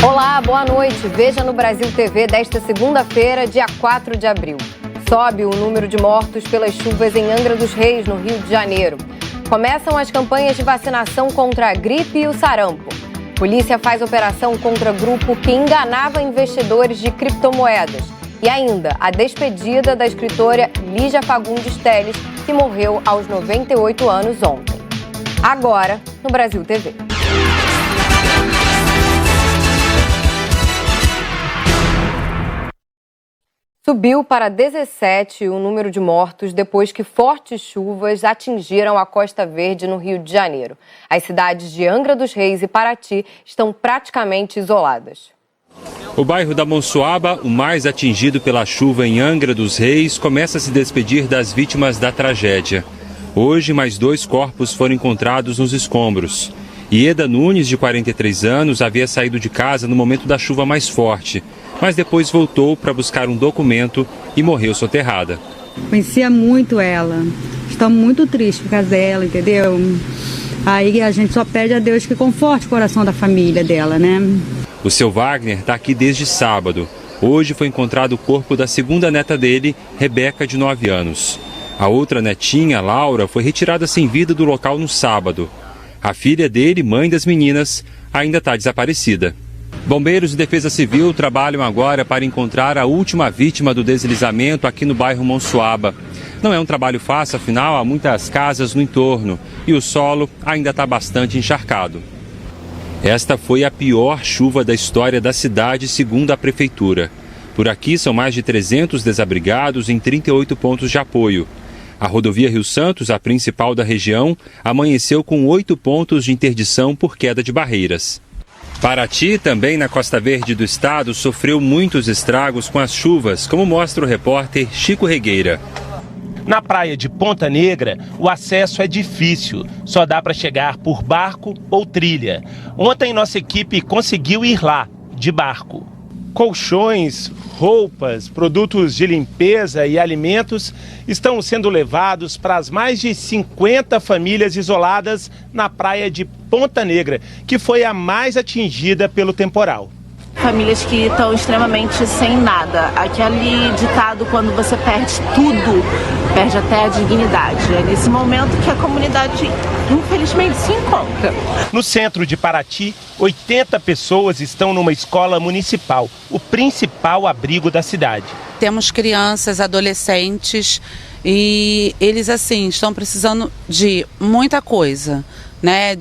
Olá, boa noite. Veja no Brasil TV desta segunda-feira, dia 4 de abril. Sobe o número de mortos pelas chuvas em Angra dos Reis, no Rio de Janeiro. Começam as campanhas de vacinação contra a gripe e o sarampo. Polícia faz operação contra grupo que enganava investidores de criptomoedas. E ainda a despedida da escritora Lígia Fagundes Telles, que morreu aos 98 anos ontem. Agora, no Brasil TV. Subiu para 17 o número de mortos depois que fortes chuvas atingiram a Costa Verde, no Rio de Janeiro. As cidades de Angra dos Reis e Paraty estão praticamente isoladas. O bairro da Monsuaba, o mais atingido pela chuva em Angra dos Reis, começa a se despedir das vítimas da tragédia. Hoje, mais 2 corpos foram encontrados nos escombros. Ieda Nunes, de 43 anos, havia saído de casa no momento da chuva mais forte, mas depois voltou para buscar um documento e morreu soterrada. Conhecia muito ela, estamos muito tristes por causa dela, entendeu? Aí a gente só pede a Deus que conforte o coração da família dela, né? O seu Wagner está aqui desde sábado. Hoje foi encontrado o corpo da segunda neta dele, Rebeca, de 9 anos. A outra netinha, Laura, foi retirada sem vida do local no sábado. A filha dele, mãe das meninas, ainda está desaparecida. Bombeiros e Defesa Civil trabalham agora para encontrar a última vítima do deslizamento aqui no bairro Monsuaba. Não é um trabalho fácil, afinal há muitas casas no entorno e o solo ainda está bastante encharcado. Esta foi a pior chuva da história da cidade, segundo a prefeitura. Por aqui são mais de 300 desabrigados em 38 pontos de apoio. A rodovia Rio Santos, a principal da região, amanheceu com 8 pontos de interdição por queda de barreiras. Paraty, também na Costa Verde do estado, sofreu muitos estragos com as chuvas, como mostra o repórter Chico Regueira. Na praia de Ponta Negra, o acesso é difícil, só dá para chegar por barco ou trilha. Ontem nossa equipe conseguiu ir lá, de barco. Colchões, roupas, produtos de limpeza e alimentos estão sendo levados para as mais de 50 famílias isoladas na praia de Ponta Negra, que foi a mais atingida pelo temporal. Famílias que estão extremamente sem nada. Aquele ditado, quando você perde tudo, perde até a dignidade. É nesse momento que a comunidade, infelizmente, se encontra. No centro de Paraty, 80 pessoas estão numa escola municipal, o principal abrigo da cidade. Temos crianças, adolescentes e eles, assim, estão precisando de muita coisa, né?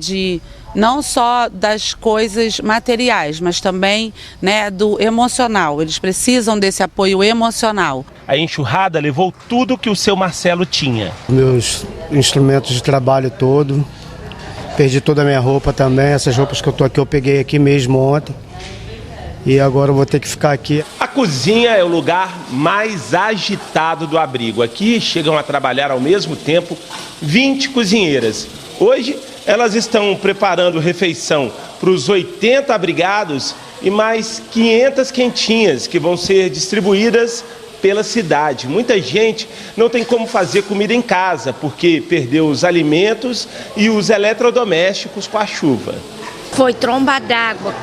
Não só das coisas materiais, mas também, né, do emocional. Eles precisam desse apoio emocional. A enxurrada levou tudo que o seu Marcelo tinha. Meus instrumentos de trabalho todo, perdi toda a minha roupa também. Essas roupas que eu tô aqui eu peguei aqui mesmo ontem. E agora eu vou ter que ficar aqui. A cozinha é o lugar mais agitado do abrigo. Aqui chegam a trabalhar ao mesmo tempo 20 cozinheiras. Hoje, elas estão preparando refeição para os 80 abrigados e mais 500 quentinhas que vão ser distribuídas pela cidade. Muita gente não tem como fazer comida em casa porque perdeu os alimentos e os eletrodomésticos com a chuva. Foi tromba d'água,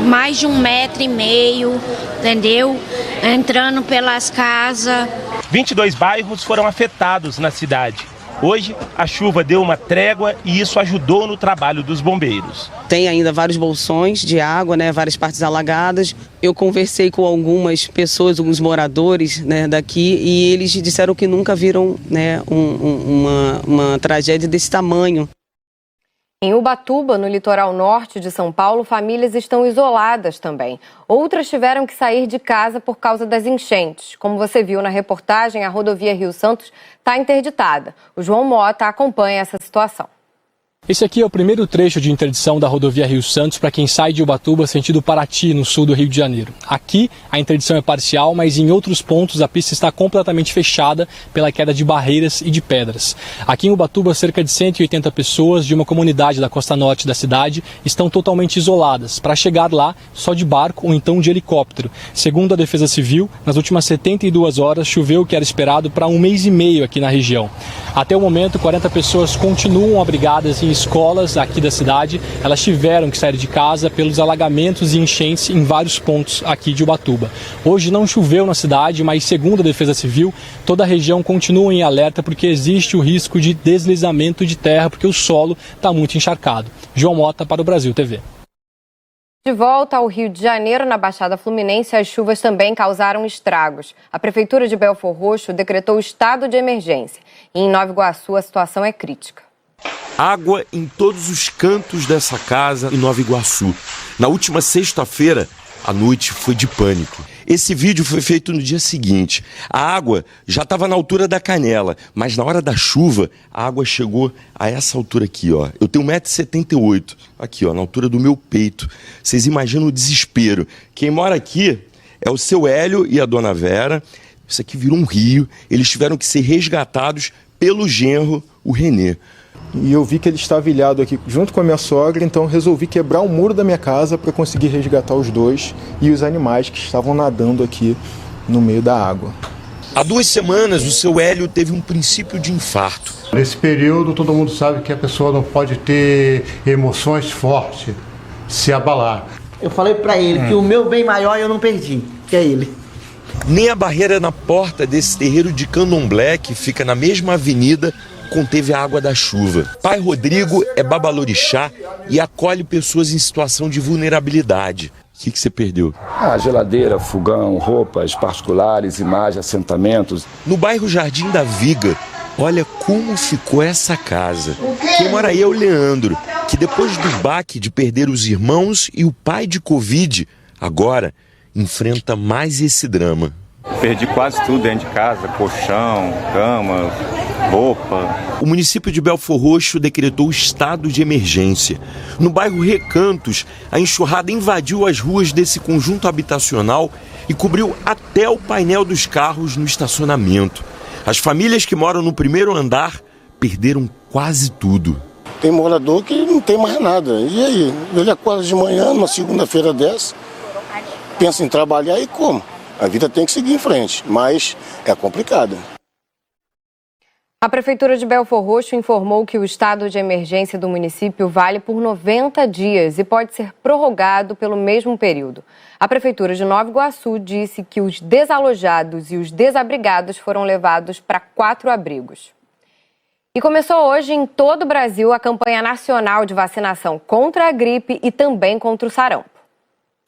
mais de 1,5 metros, entendeu? Entrando pelas casas. 22 bairros foram afetados na cidade. Hoje, a chuva deu uma trégua e isso ajudou no trabalho dos bombeiros. Tem ainda vários bolsões de água, né, várias partes alagadas. Eu conversei com algumas pessoas, alguns moradores, né, daqui, e eles disseram que nunca viram, né, uma tragédia desse tamanho. Em Ubatuba, no litoral norte de São Paulo, famílias estão isoladas também. Outras tiveram que sair de casa por causa das enchentes. Como você viu na reportagem, a rodovia Rio Santos está interditada. O João Mota acompanha essa situação. Esse aqui é o primeiro trecho de interdição da rodovia Rio Santos para quem sai de Ubatuba sentido Paraty, no sul do Rio de Janeiro. Aqui a interdição é parcial, mas em outros pontos a pista está completamente fechada pela queda de barreiras e de pedras. Aqui em Ubatuba, cerca de 180 pessoas de uma comunidade da costa norte da cidade estão totalmente isoladas. Para chegar lá, só de barco ou então de helicóptero. Segundo a Defesa Civil, nas últimas 72 horas choveu o que era esperado para 1 mês e meio aqui na região. Até o momento, 40 pessoas continuam abrigadas em existem escolas aqui da cidade, elas tiveram que sair de casa pelos alagamentos e enchentes em vários pontos aqui de Ubatuba. Hoje não choveu na cidade, mas segundo a Defesa Civil, toda a região continua em alerta porque existe o risco de deslizamento de terra, porque o solo está muito encharcado. João Mota para o Brasil TV. De volta ao Rio de Janeiro, na Baixada Fluminense, as chuvas também causaram estragos. A Prefeitura de Belfor Roxo decretou estado de emergência. E em Nova Iguaçu, a situação é crítica. Água em todos os cantos dessa casa em Nova Iguaçu. Na última sexta-feira, a noite foi de pânico. Esse vídeo foi feito no dia seguinte. A água já estava na altura da canela, mas na hora da chuva, a água chegou a essa altura aqui, ó. Eu tenho 1,78 m, aqui, ó, na altura do meu peito. Vocês imaginam o desespero. Quem mora aqui é o seu Hélio e a dona Vera. Isso aqui virou um rio. Eles tiveram que ser resgatados pelo genro, o Renê. E eu vi que ele estava ilhado aqui junto com a minha sogra, então resolvi quebrar o muro da minha casa para conseguir resgatar os dois e os animais que estavam nadando aqui no meio da água. Há 2 semanas, o seu Hélio teve um princípio de infarto. Nesse período, todo mundo sabe que a pessoa não pode ter emoções fortes, se abalar. Eu falei para ele que o meu bem maior eu não perdi, que é ele. Nem a barreira na porta desse terreiro de candomblé, que fica na mesma avenida, conteve a água da chuva. Pai Rodrigo é babalorixá e acolhe pessoas em situação de vulnerabilidade. O que você perdeu? Geladeira, fogão, roupas particulares, imagens, assentamentos. No bairro Jardim da Viga, olha como ficou essa casa. Quem mora aí é o Leandro, que depois do baque de perder os irmãos e o pai de Covid, agora enfrenta mais esse drama. Perdi quase tudo dentro de casa, colchão, cama, roupa. O município de Belfor Roxo decretou estado de emergência. No bairro Recantos, a enxurrada invadiu as ruas desse conjunto habitacional e cobriu até o painel dos carros no estacionamento. As famílias que moram no primeiro andar perderam quase tudo. Tem morador que não tem mais nada. E aí? Ele acorda de manhã, numa segunda-feira dessa, pensa em trabalhar e como? A vida tem que seguir em frente, mas é complicado. A Prefeitura de Belfor Roxo informou que o estado de emergência do município vale por 90 dias e pode ser prorrogado pelo mesmo período. A Prefeitura de Nova Iguaçu disse que os desalojados e os desabrigados foram levados para 4 abrigos. E começou hoje em todo o Brasil a campanha nacional de vacinação contra a gripe e também contra o sarampo.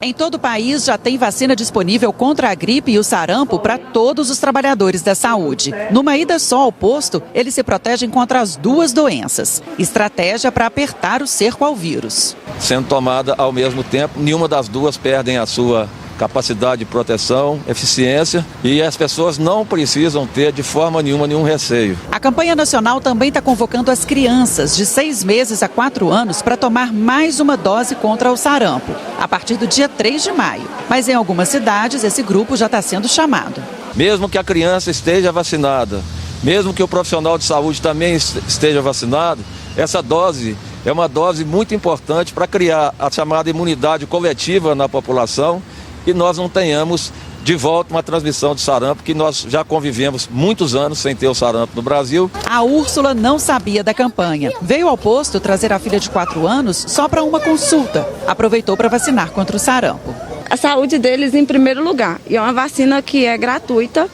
Em todo o país já tem vacina disponível contra a gripe e o sarampo para todos os trabalhadores da saúde. Numa ida só ao posto, eles se protegem contra as 2 doenças. Estratégia para apertar o cerco ao vírus. Sendo tomada ao mesmo tempo, nenhuma das duas perdem a sua capacidade de proteção, eficiência, e as pessoas não precisam ter de forma nenhuma nenhum receio. A campanha nacional também está convocando as crianças de 6 meses a 4 anos para tomar mais uma dose contra o sarampo, a partir do dia 3 de maio. Mas em algumas cidades esse grupo já está sendo chamado. Mesmo que a criança esteja vacinada, mesmo que o profissional de saúde também esteja vacinado, essa dose é uma dose muito importante para criar a chamada imunidade coletiva na população e nós não tenhamos de volta uma transmissão de sarampo, que nós já convivemos muitos anos sem ter o sarampo no Brasil. A Úrsula não sabia da campanha. Veio ao posto trazer a filha de 4 anos só para uma consulta. Aproveitou para vacinar contra o sarampo. A saúde deles em primeiro lugar. E é uma vacina que é gratuita.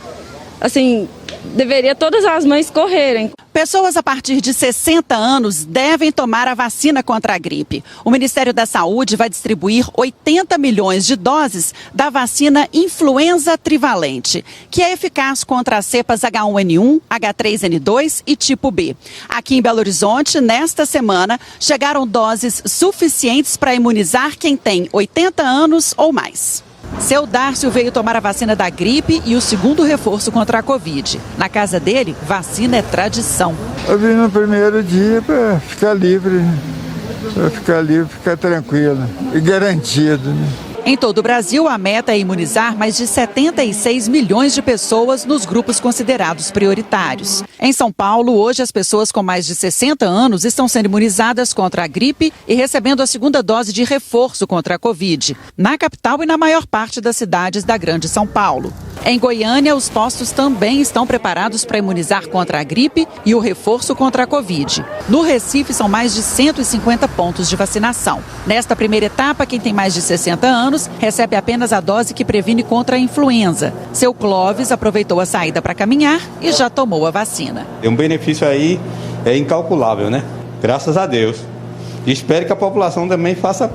Assim, deveria todas as mães correrem. Pessoas a partir de 60 anos devem tomar a vacina contra a gripe. O Ministério da Saúde vai distribuir 80 milhões de doses da vacina influenza trivalente, que é eficaz contra as cepas H1N1, H3N2 e tipo B. Aqui em Belo Horizonte, nesta semana, chegaram doses suficientes para imunizar quem tem 80 anos ou mais. Seu Dárcio veio tomar a vacina da gripe e o segundo reforço contra a Covid. Na casa dele, vacina é tradição. Eu vim no primeiro dia para ficar livre, ficar tranquilo e garantido, né? Em todo o Brasil, a meta é imunizar mais de 76 milhões de pessoas nos grupos considerados prioritários. Em São Paulo, hoje as pessoas com mais de 60 anos estão sendo imunizadas contra a gripe e recebendo a segunda dose de reforço contra a Covid, na capital e na maior parte das cidades da Grande São Paulo. Em Goiânia, os postos também estão preparados para imunizar contra a gripe e o reforço contra a Covid. No Recife, são mais de 150 pontos de vacinação. Nesta primeira etapa, quem tem mais de 60 anos recebe apenas a dose que previne contra a influenza. Seu Clóvis aproveitou a saída para caminhar e já tomou a vacina. Um benefício aí é incalculável, né? Graças a Deus. Espero que a população também faça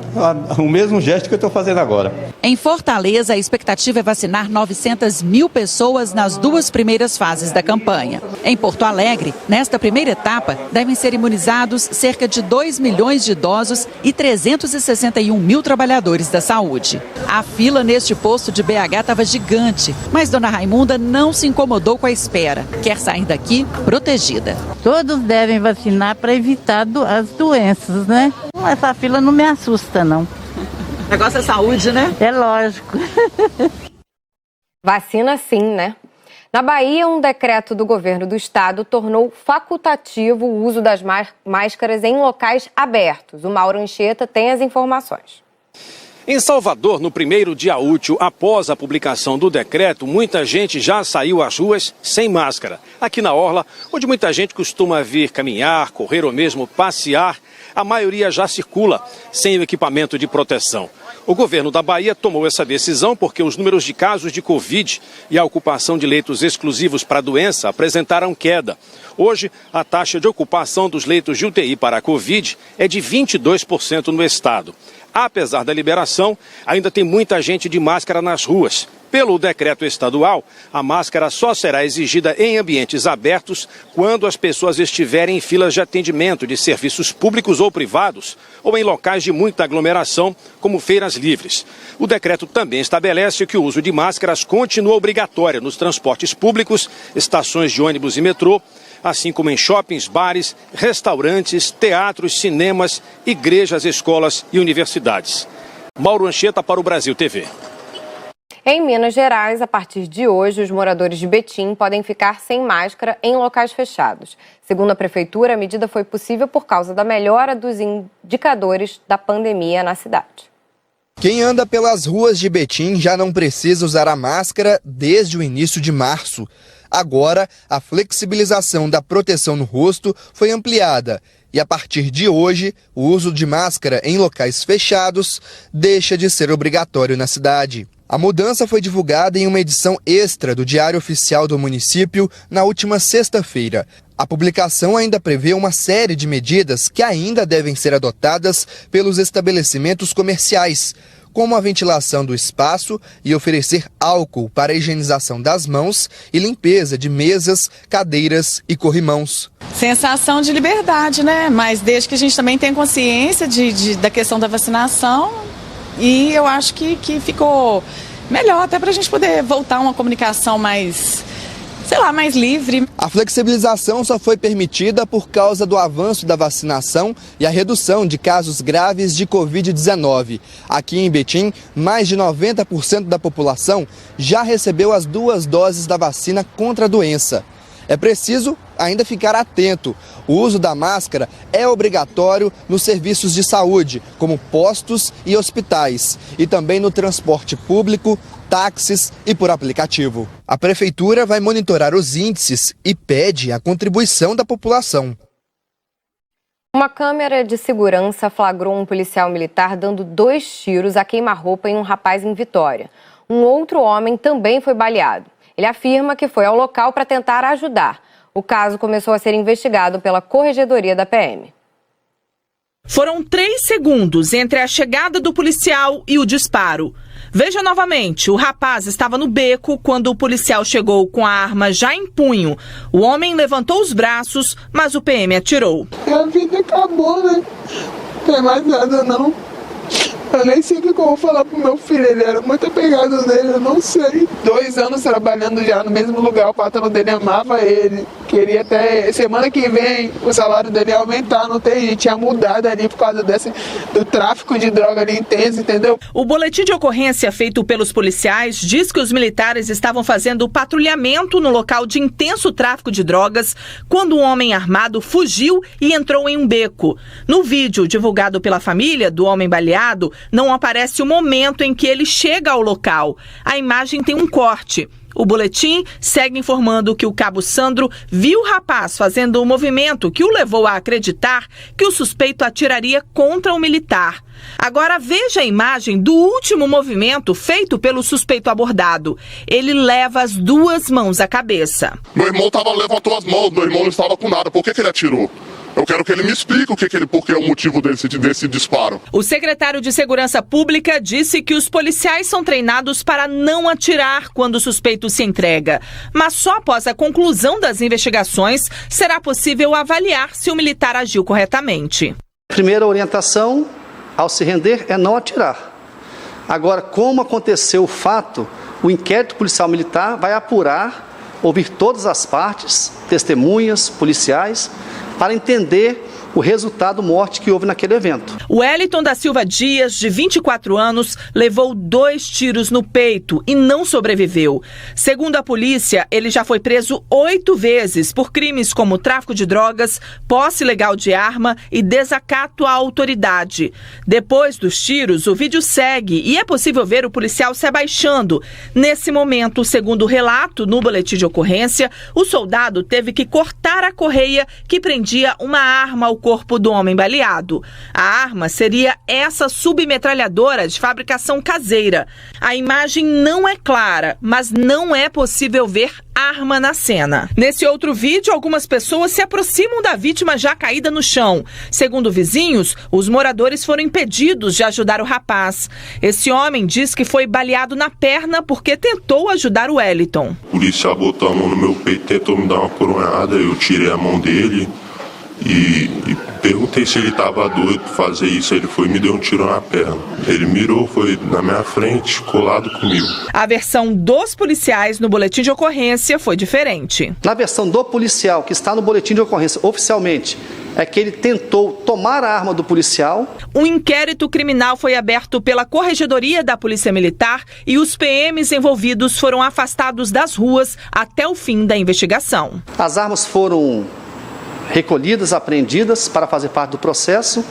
o mesmo gesto que eu estou fazendo agora. Em Fortaleza, a expectativa é vacinar 900 mil pessoas nas 2 primeiras fases da campanha. Em Porto Alegre, nesta primeira etapa, devem ser imunizados cerca de 2 milhões de idosos e 361 mil trabalhadores da saúde. A fila neste posto de BH estava gigante, mas Dona Raimunda não se incomodou com a espera. Quer sair daqui protegida. Todos devem vacinar para evitar as doenças, né? Essa fila não me assusta, não. O negócio é saúde, né? É lógico. Vacina sim, né? Na Bahia, um decreto do governo do estado tornou facultativo o uso das máscaras em locais abertos. O Mauro Anchieta tem as informações. Em Salvador, no primeiro dia útil após a publicação do decreto, muita gente já saiu às ruas sem máscara. Aqui na Orla, onde muita gente costuma vir caminhar, correr ou mesmo passear, a maioria já circula sem o equipamento de proteção. O governo da Bahia tomou essa decisão porque os números de casos de Covid e a ocupação de leitos exclusivos para a doença apresentaram queda. Hoje, a taxa de ocupação dos leitos de UTI para a Covid é de 22% no estado. Apesar da liberação, ainda tem muita gente de máscara nas ruas. Pelo decreto estadual, a máscara só será exigida em ambientes abertos quando as pessoas estiverem em filas de atendimento de serviços públicos ou privados ou em locais de muita aglomeração, como feiras livres. O decreto também estabelece que o uso de máscaras continua obrigatório nos transportes públicos, estações de ônibus e metrô, assim como em shoppings, bares, restaurantes, teatros, cinemas, igrejas, escolas e universidades. Mauro Anchieta para o Brasil TV. Em Minas Gerais, a partir de hoje, os moradores de Betim podem ficar sem máscara em locais fechados. Segundo a Prefeitura, a medida foi possível por causa da melhora dos indicadores da pandemia na cidade. Quem anda pelas ruas de Betim já não precisa usar a máscara desde o início de março. Agora, a flexibilização da proteção no rosto foi ampliada e, a partir de hoje, o uso de máscara em locais fechados deixa de ser obrigatório na cidade. A mudança foi divulgada em uma edição extra do Diário Oficial do município na última sexta-feira. A publicação ainda prevê uma série de medidas que ainda devem ser adotadas pelos estabelecimentos comerciais, como a ventilação do espaço e oferecer álcool para a higienização das mãos e limpeza de mesas, cadeiras e corrimãos. Sensação de liberdade, né? Mas desde que a gente também tenha consciência da questão da vacinação, e eu acho que ficou melhor até para a gente poder voltar a uma comunicação mais livre. A flexibilização só foi permitida por causa do avanço da vacinação e a redução de casos graves de Covid-19. Aqui em Betim, mais de 90% da população já recebeu as 2 doses da vacina contra a doença. É preciso ainda ficar atento. O uso da máscara é obrigatório nos serviços de saúde, como postos e hospitais, e também no transporte público, táxis e por aplicativo. A Prefeitura vai monitorar os índices e pede a contribuição da população. Uma câmera de segurança flagrou um policial militar dando 2 tiros a queima-roupa em um rapaz em Vitória. Um outro homem também foi baleado. Ele afirma que foi ao local para tentar ajudar. O caso começou a ser investigado pela Corregedoria da PM. Foram 3 segundos entre a chegada do policial e o disparo. Veja novamente, o rapaz estava no beco quando o policial chegou com a arma já em punho. O homem levantou os braços, mas o PM atirou. A vida acabou, né? Não tem mais nada, não. Eu nem sei o que eu vou falar pro meu filho, ele era muito apegado nele, eu não sei. 2 anos trabalhando já no mesmo lugar, o patrão dele amava ele. Queria até, semana que vem, o salário dele ia aumentar, não tem gente, tinha mudado ali por causa do tráfico de droga ali intenso, entendeu? O boletim de ocorrência feito pelos policiais diz que os militares estavam fazendo patrulhamento no local de intenso tráfico de drogas quando um homem armado fugiu e entrou em um beco. No vídeo divulgado pela família do homem baleado, não aparece o momento em que ele chega ao local. A imagem tem um corte. O boletim segue informando que o cabo Sandro viu o rapaz fazendo um movimento que o levou a acreditar que o suspeito atiraria contra o militar. Agora veja a imagem do último movimento feito pelo suspeito abordado. Ele leva as duas mãos à cabeça. Meu irmão levantou as mãos, meu irmão não estava com nada. Por que ele atirou? Eu quero que ele me explique por que é o motivo desse disparo. O secretário de Segurança Pública disse que os policiais são treinados para não atirar quando o suspeito se entrega. Mas só após a conclusão das investigações será possível avaliar se o militar agiu corretamente. Primeira orientação ao se render é não atirar. Agora, como aconteceu o fato, o inquérito policial militar vai apurar, ouvir todas as partes, testemunhas, policiais, para entender o resultado morte que houve naquele evento. O Wellington da Silva Dias, de 24 anos, levou 2 tiros no peito e não sobreviveu. Segundo a polícia, ele já foi preso 8 vezes por crimes como tráfico de drogas, posse ilegal de arma e desacato à autoridade. Depois dos tiros, o vídeo segue e é possível ver o policial se abaixando. Nesse momento, segundo o relato no boletim de ocorrência, o soldado teve que cortar a correia que prendia uma arma ao corpo do homem baleado. A arma seria essa submetralhadora de fabricação caseira. A imagem não é clara, mas não é possível ver arma na cena. Nesse outro vídeo, algumas pessoas se aproximam da vítima já caída no chão. Segundo vizinhos, os moradores foram impedidos de ajudar o rapaz. Esse homem diz que foi baleado na perna porque tentou ajudar o Wellington. O policial botou a mão no meu peito, tentou me dar uma coronhada, eu tirei a mão dele e perguntei se ele estava doido para fazer isso. Ele foi e me deu um tiro na perna. Ele mirou, foi na minha frente, colado comigo. A versão dos policiais no boletim de ocorrência foi diferente. Na versão do policial, que está no boletim de ocorrência oficialmente, é que ele tentou tomar a arma do policial. Um inquérito criminal foi aberto pela Corregedoria da Polícia Militar e os PMs envolvidos foram afastados das ruas até o fim da investigação. As armas foram recolhidas, apreendidas para fazer parte do processo.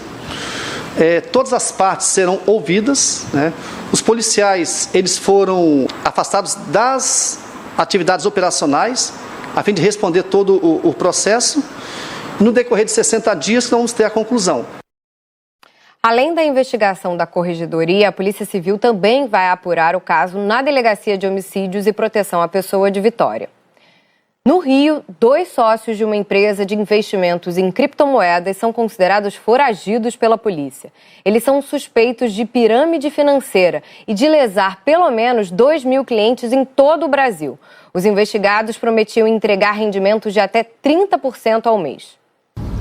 Todas as partes serão ouvidas, né? Os policiais, eles foram afastados das atividades operacionais a fim de responder todo o processo. No decorrer de 60 dias, nós vamos ter a conclusão. Além da investigação da Corregedoria, a Polícia Civil também vai apurar o caso na Delegacia de Homicídios e Proteção à Pessoa de Vitória. No Rio, 2 sócios de uma empresa de investimentos em criptomoedas são considerados foragidos pela polícia. Eles são suspeitos de pirâmide financeira e de lesar pelo menos 2.000 clientes em todo o Brasil. Os investigados prometiam entregar rendimentos de até 30% ao mês.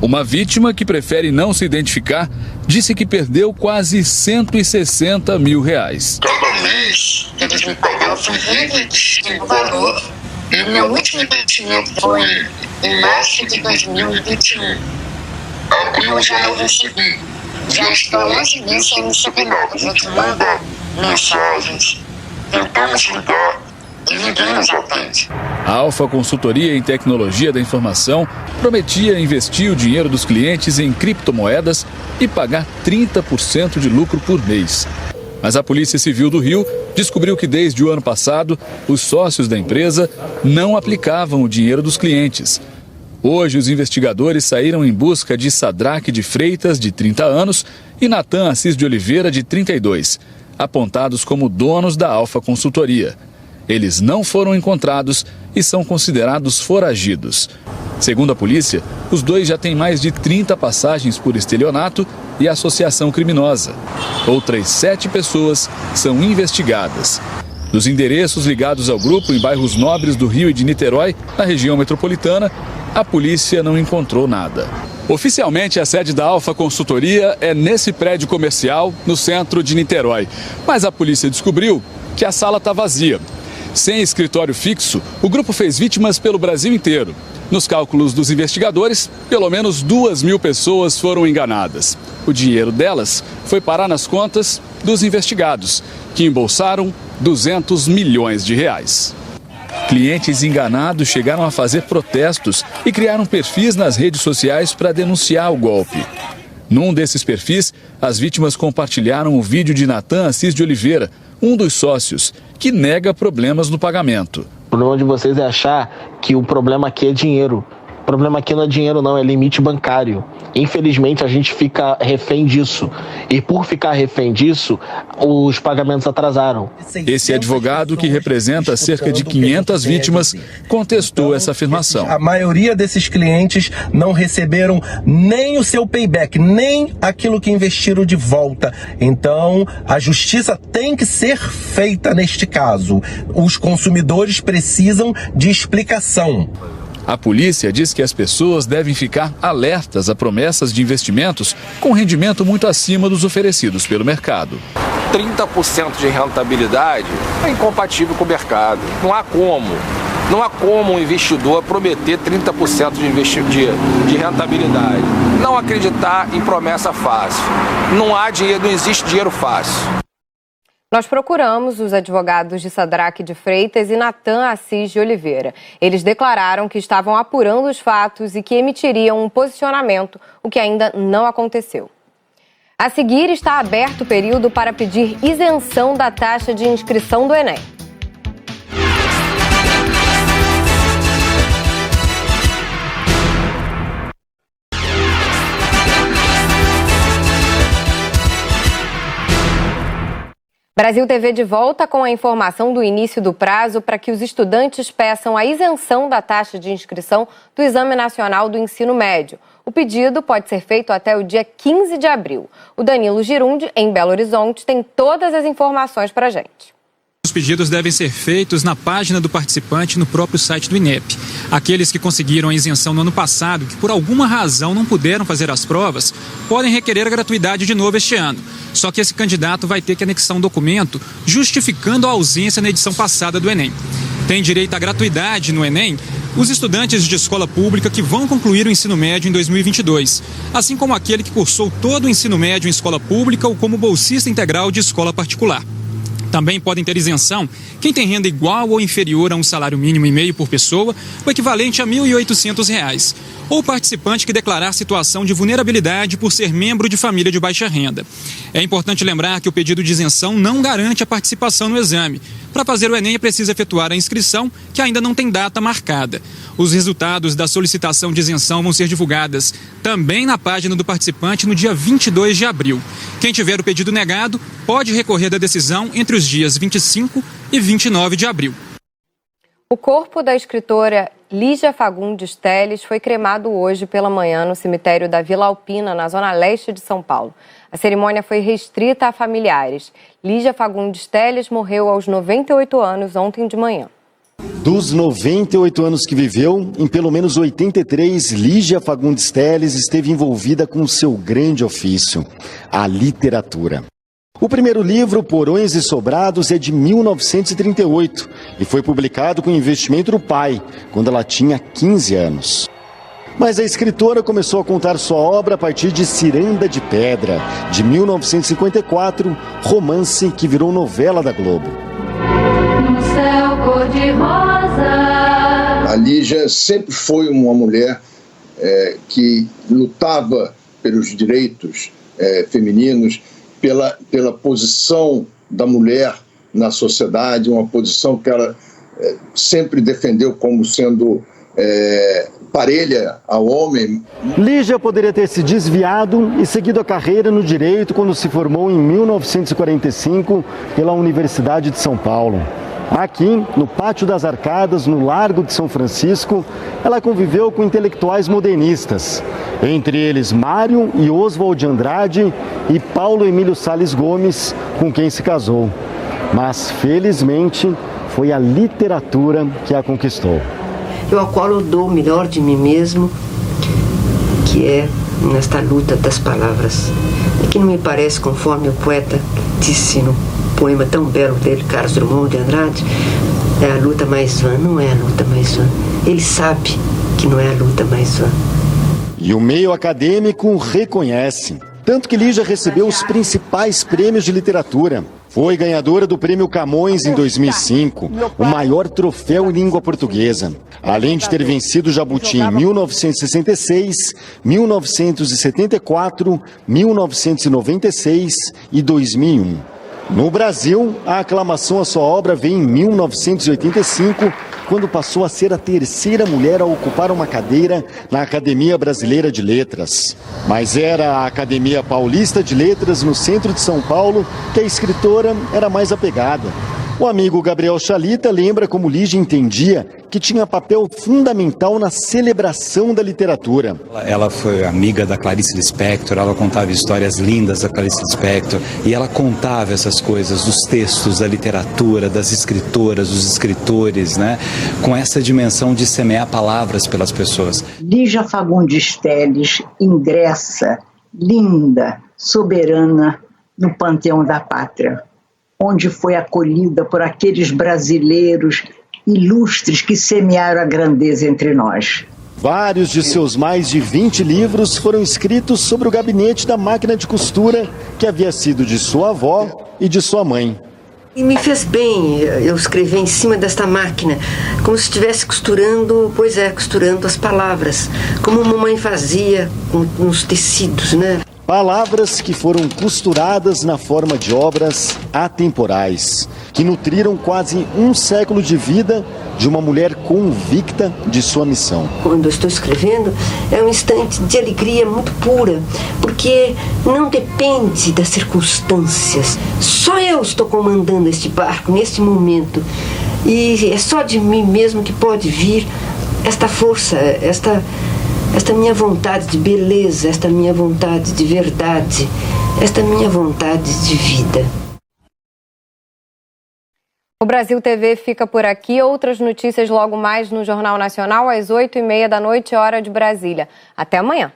Uma vítima que prefere não se identificar disse que perdeu quase 160 mil reais. Cada mês eles me pagavam o valor. E meu último investimento foi em março de 2021. Abril já não recebi. Já estou 11 meses sem receber nada. A gente manda mensagens, tentamos ligar e ninguém nos atende. A Alfa Consultoria em Tecnologia da Informação prometia investir o dinheiro dos clientes em criptomoedas e pagar 30% de lucro por mês. Mas a Polícia Civil do Rio descobriu que desde o ano passado, os sócios da empresa não aplicavam o dinheiro dos clientes. Hoje, os investigadores saíram em busca de Sadraque de Freitas, de 30 anos, e Natan Assis de Oliveira, de 32, apontados como donos da Alfa Consultoria. Eles não foram encontrados e são considerados foragidos. Segundo a polícia, os dois já têm mais de 30 passagens por estelionato e associação criminosa. Outras 7 pessoas são investigadas. Dos endereços ligados ao grupo em bairros nobres do Rio e de Niterói, na região metropolitana, a polícia não encontrou nada. Oficialmente, a sede da Alfa Consultoria é nesse prédio comercial, no centro de Niterói. Mas a polícia descobriu que a sala está vazia. Sem escritório fixo, o grupo fez vítimas pelo Brasil inteiro. Nos cálculos dos investigadores, pelo menos 2.000 pessoas foram enganadas. O dinheiro delas foi parar nas contas dos investigados, que embolsaram 200 milhões de reais. Clientes enganados chegaram a fazer protestos e criaram perfis nas redes sociais para denunciar o golpe. Num desses perfis, as vítimas compartilharam o vídeo de Natan Assis de Oliveira, um dos sócios, que nega problemas no pagamento. problema de vocês é achar que o problema aqui é dinheiro. O problema aqui não é dinheiro não, é limite bancário. Infelizmente a gente fica refém disso. E por ficar refém disso, os pagamentos atrasaram. Esse advogado, que representa cerca de 500 vítimas, contestou essa afirmação. A maioria desses clientes não receberam nem o seu payback, nem aquilo que investiram de volta. Então, a justiça tem que ser feita neste caso. Os consumidores precisam de explicação. A polícia diz que as pessoas devem ficar alertas a promessas de investimentos com rendimento muito acima dos oferecidos pelo mercado. 30% de rentabilidade é incompatível com o mercado. Não há como um investidor prometer 30% de rentabilidade. Não acreditar em promessa fácil. Não existe dinheiro fácil. Nós procuramos os advogados de Sadraque de Freitas e Natan Assis de Oliveira. Eles declararam que estavam apurando os fatos e que emitiriam um posicionamento, o que ainda não aconteceu. A seguir, está aberto o período para pedir isenção da taxa de inscrição do Enem. Brasil TV de volta com a informação do início do prazo para que os estudantes peçam a isenção da taxa de inscrição do Exame Nacional do Ensino Médio. O pedido pode ser feito até o dia 15 de abril. O Danilo Girundi, em Belo Horizonte, tem todas as informações para a gente. Os pedidos devem ser feitos na página do participante no próprio site do INEP. Aqueles que conseguiram a isenção no ano passado, que por alguma razão não puderam fazer as provas, podem requerer a gratuidade de novo este ano. Só que esse candidato vai ter que anexar um documento justificando a ausência na edição passada do Enem. Tem direito à gratuidade no Enem os estudantes de escola pública que vão concluir o ensino médio em 2022, assim como aquele que cursou todo o ensino médio em escola pública ou como bolsista integral de escola particular. Também podem ter isenção quem tem renda igual ou inferior a um salário mínimo e meio por pessoa, o equivalente a R$ 1.800, ou participante que declarar situação de vulnerabilidade por ser membro de família de baixa renda. É importante lembrar que o pedido de isenção não garante a participação no exame. Para fazer o Enem é preciso efetuar a inscrição, que ainda não tem data marcada. Os resultados da solicitação de isenção vão ser divulgadas também na página do participante no dia 22 de abril. Quem tiver o pedido negado pode recorrer da decisão entre os dias 25 e 29 de abril. O corpo da escritora Lígia Fagundes Telles foi cremado hoje pela manhã no cemitério da Vila Alpina, na zona leste de São Paulo. A cerimônia foi restrita a familiares. Lígia Fagundes Telles morreu aos 98 anos ontem de manhã. Dos 98 anos que viveu, em pelo menos 83, Lígia Fagundes Telles esteve envolvida com o seu grande ofício, a literatura. O primeiro livro, Porões e Sobrados, é de 1938 e foi publicado com investimento do pai, quando ela tinha 15 anos. Mas a escritora começou a contar sua obra a partir de Ciranda de Pedra, de 1954, romance que virou novela da Globo. No céu cor-de-rosa. A Lígia sempre foi uma mulher que lutava pelos direitos femininos, pela posição da mulher na sociedade, uma posição que ela sempre defendeu como sendo parelha ao homem. Lígia poderia ter se desviado e seguido a carreira no direito quando se formou em 1945 pela Universidade de São Paulo. Aqui, no Pátio das Arcadas, no Largo de São Francisco, ela conviveu com intelectuais modernistas, entre eles Mário e Oswald de Andrade e Paulo Emílio Salles Gomes, com quem se casou. Mas, felizmente, foi a literatura que a conquistou. Eu a qual eu dou o melhor de mim mesmo, que é nesta luta das palavras. É que não me parece, conforme o poeta disse no poema tão belo dele, Carlos Drummond de Andrade, é a luta mais vã. Não é a luta mais vã. Ele sabe que não é a luta mais vã. E o meio acadêmico reconhece. Tanto que Lígia recebeu os principais prêmios de literatura. Foi ganhadora do Prêmio Camões em 2005, o maior troféu em língua portuguesa. Além de ter vencido o Jabuti em 1966, 1974, 1996 e 2001. No Brasil, a aclamação à sua obra veio em 1985, quando passou a ser a terceira mulher a ocupar uma cadeira na Academia Brasileira de Letras. Mas era a Academia Paulista de Letras, no centro de São Paulo, que a escritora era mais apegada. O amigo Gabriel Chalita lembra como Lígia entendia que tinha papel fundamental na celebração da literatura. Ela foi amiga da Clarice Lispector, ela contava histórias lindas da Clarice Lispector e ela contava essas coisas dos textos, da literatura, das escritoras, dos escritores, né? Com essa dimensão de semear palavras pelas pessoas. Lígia Fagundes Telles ingressa, linda, soberana, no panteão da pátria, onde foi acolhida por aqueles brasileiros ilustres que semearam a grandeza entre nós. Vários de seus mais de 20 livros foram escritos sobre o gabinete da máquina de costura que havia sido de sua avó e de sua mãe. E me fez bem eu escrever em cima desta máquina, como se estivesse costurando, costurando as palavras, como mamãe fazia nos tecidos, né? Palavras que foram costuradas na forma de obras atemporais, que nutriram quase um século de vida de uma mulher convicta de sua missão. Quando eu estou escrevendo, é um instante de alegria muito pura, porque não depende das circunstâncias. Só eu estou comandando este barco neste momento. E é só de mim mesmo que pode vir esta força, esta minha vontade de beleza, esta minha vontade de verdade, esta minha vontade de vida. O Brasil TV fica por aqui. Outras notícias logo mais no Jornal Nacional, às 8h30 da noite, hora de Brasília. Até amanhã.